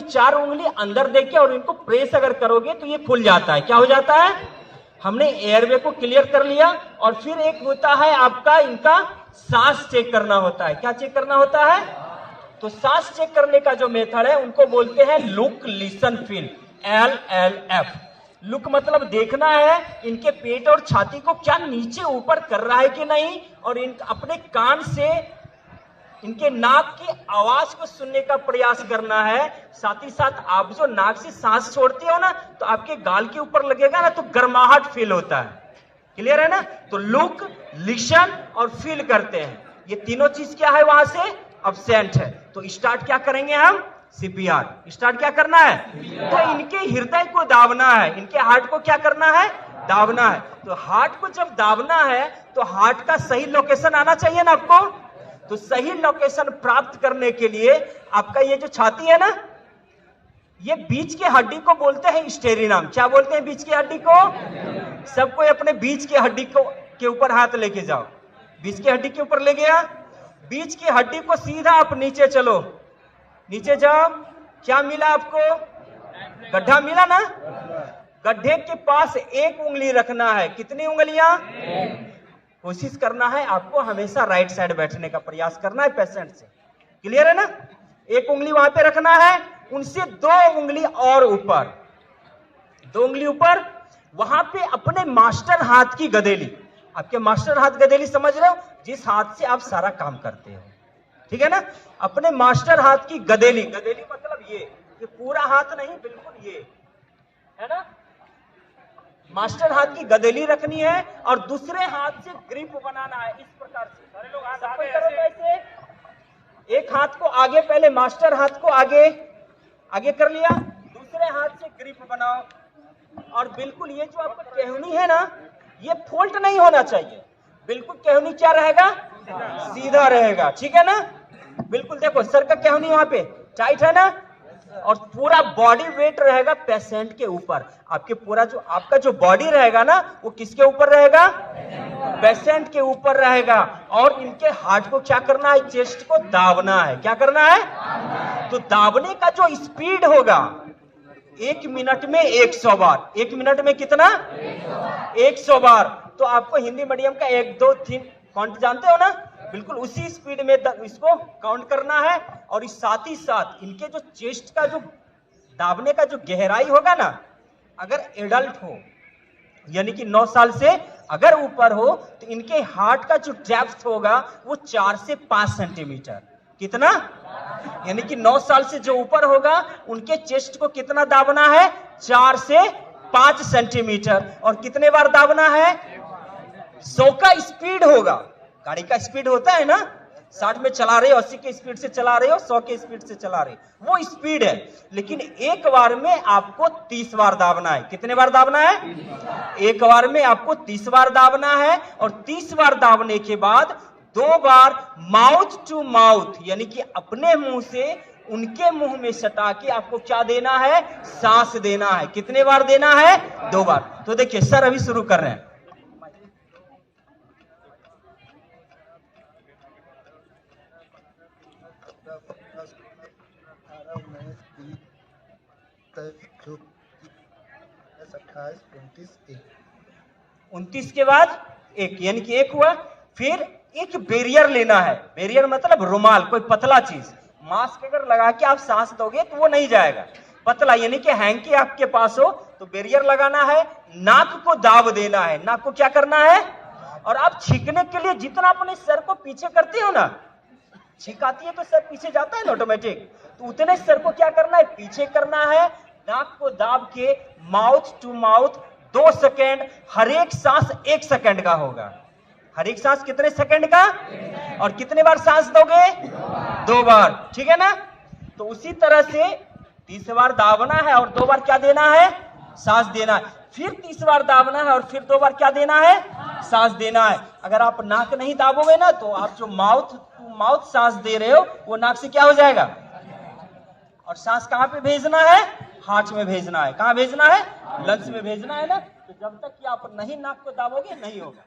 4 उंगली अंदर देके और इनको प्रेस अगर करोगे तो ये खुल जाता है। क्या हो जाता है? हमने एयरवे को क्लियर कर लिया। और फिर एक होता है आपका इनका सांस चेक करना होता है। क्या चेक करना होता है? तो सांस चेक करने का जो मेथड है उनको बोलते हैं look listen feel, LLF। Look मतलब देखना है इनके पेट और छाती को क्या नीचे ऊपर कर रहा है कि नहीं, और इन अपने कान से इनके नाक की आवाज को सुनने का प्रयास करना है। साथ ही साथ आप जो नाक से सांस छोड़ते हो ना तो आपके गाल के ऊपर लगेगा ना तो गर्माहट फील होता है। क्लियर है ना? तो लुक, लिसन और फील करते हैं। ये तीनों चीज क्या है वहां से अब्सेंट है। तो स्टार्ट क्या करेंगे हम? CPR। स्टार्ट क्या करना है? तो इनके हृदय को दाबना है, इनके हार्ट को क्या करना है? दाबना है। तो हार्ट को जब दाबना है तो हार्ट का सही लोकेशन आना चाहिए ना आपको। तो सही लोकेशन प्राप्त करने के लिए आपका ये जो छाती है ना, ये बीच की हड्डी को बोलते हैं स्टेरिनम। क्या बोलते हैं बीच की हड्डी को? सबको अपने बीच की हड्डी को के ऊपर हाथ लेके जाओ। बीच की हड्डी के ऊपर ले गया, बीच की हड्डी को सीधा आप नीचे चलो, नीचे जाओ। क्या मिला आपको? गड्ढा मिला ना? गड्ढे के पास एक उंगली रखना है। कितनी उंगलियां? कोशिश करना है आपको हमेशा राइट साइड बैठने का प्रयास करना है पेशेंट से। क्लियर है ना? एक उंगली वहां पे रखना है, उनसे 2 उंगली और ऊपर, 2 उंगली ऊपर। वहां पे अपने मास्टर हाथ की गदेली, आपके मास्टर हाथ गदेली समझ रहे हो? जिस हाथ से आप सारा काम करते हो, ठीक है ना? अपने मास्टर हाथ की गदेली, गदेली मतलब ये पूरा हाथ नहीं, बिल्कुल ये है ना। मास्टर हाथ की गदेली रखनी है और दूसरे हाथ से ग्रिप बनाना है इस प्रकार से। सारे लोग हाथ आगे ऐसे, एक हाथ को आगे, पहले मास्टर हाथ को आगे आगे कर लिया, दूसरे हाथ से ग्रिप बनाओ। और बिल्कुल ये जो आपका केहनी है ना, ये फोल्ड नहीं होना चाहिए। बिल्कुल केहनी क्या रहेगा? सीधा रहेगा। ठीक है ना? बिल्कुल देखो सर का केहनी वहां पे टाइट है ना, और पूरा बॉडी वेट रहेगा पेशेंट के ऊपर। आपके पूरा जो आपका जो बॉडी रहेगा ना वो किसके ऊपर रहेगा? पेशेंट के ऊपर रहेगा। और इनके हार्ट को क्या करना है? चेस्ट को दाबना है। क्या करना है? तो दाबने का जो स्पीड होगा 1 मिनट में 100 बार। 1 मिनट में कितना? 100 बार। तो आपको हिंदी मीडियम का 1 2 3 काउंट जानते हो ना? बिल्कुल उसी स्पीड में इसको काउंट करना है। और इस साथ ही साथ इनके जो चेस्ट का जो दाबने का जो गहराई होगा ना, अगर एडल्ट हो यानी कि 9 साल से अगर ऊपर हो तो इनके हार्ट का जो डेप्थ होगा वो 4 से 5 सेंटीमीटर। कितना? यानी कि 9 साल से जो ऊपर होगा उनके चेस्ट को कितना दाबना है? 4 से 5 सेंटीमीटर। और कितने बार दाबना है? 100 का स्पीड होगा। गाड़ी का स्पीड होता है ना, 60 में चला रहे हो, 80 के स्पीड से चला रहे हो, 100 के स्पीड से चला रहे हो, वो स्पीड है। लेकिन एक बार में आपको 30 बार दाबना है। कितने बार दाबना है? एक बार में आपको 30 बार दाबना है। और 30 बार दाबने के बाद 2 बार माउथ टू माउथ यानी कि अपने मुंह से उनके मुंह में सटा के आपको क्या देना है? सांस देना है। कितने बार देना है? 2 बार। तो देखिए सर अभी शुरू कर रहे हैं। जो 28, 29, 29 के बाद 1 यानी कि 1 हुआ। फिर एक बैरियर लेना है। बैरियर मतलब रुमाल, कोई पतला चीज। मास्क अगर लगा के आप सांस दोगे तो वो नहीं जाएगा। पतला यानी कि हैंकी आपके पास हो तो बैरियर लगाना है। नाक को दाब देना है। नाक को क्या करना है? और आप छींकने के लिए जितना अपने सर को पीछे करते हो ना, छींक आती है तो सर पीछे जाता है ना ऑटोमेटिक, तो उतने सर को क्या करना है? पीछे करना है। नाक को दाब के माउथ टू माउथ 2 सेकेंड। हर एक सांस 1 सेकेंड का होगा। हर एक सांस कितने सेकेंड का? और कितने बार सांस दोगे? 2 बार। ठीक है ना? तो उसी तरह से 30 बार दाबना है और 2 बार क्या देना है? सांस देना है। फिर 30 बार दाबना है और फिर 2 बार क्या देना है? सांस देना है। अगर आप नाक नहीं दाबोगे ना तो आप जो माउथ टू माउथ सांस दे रहे हो वो नाक से क्या हो जाएगा? और सांस कहां पे भेजना है? हार्ट में भेजना है। कहां भेजना है? लंग्स में भेजना है ना। तो जब तक कि आप नहीं नाक को दाबोगे नहीं होगा।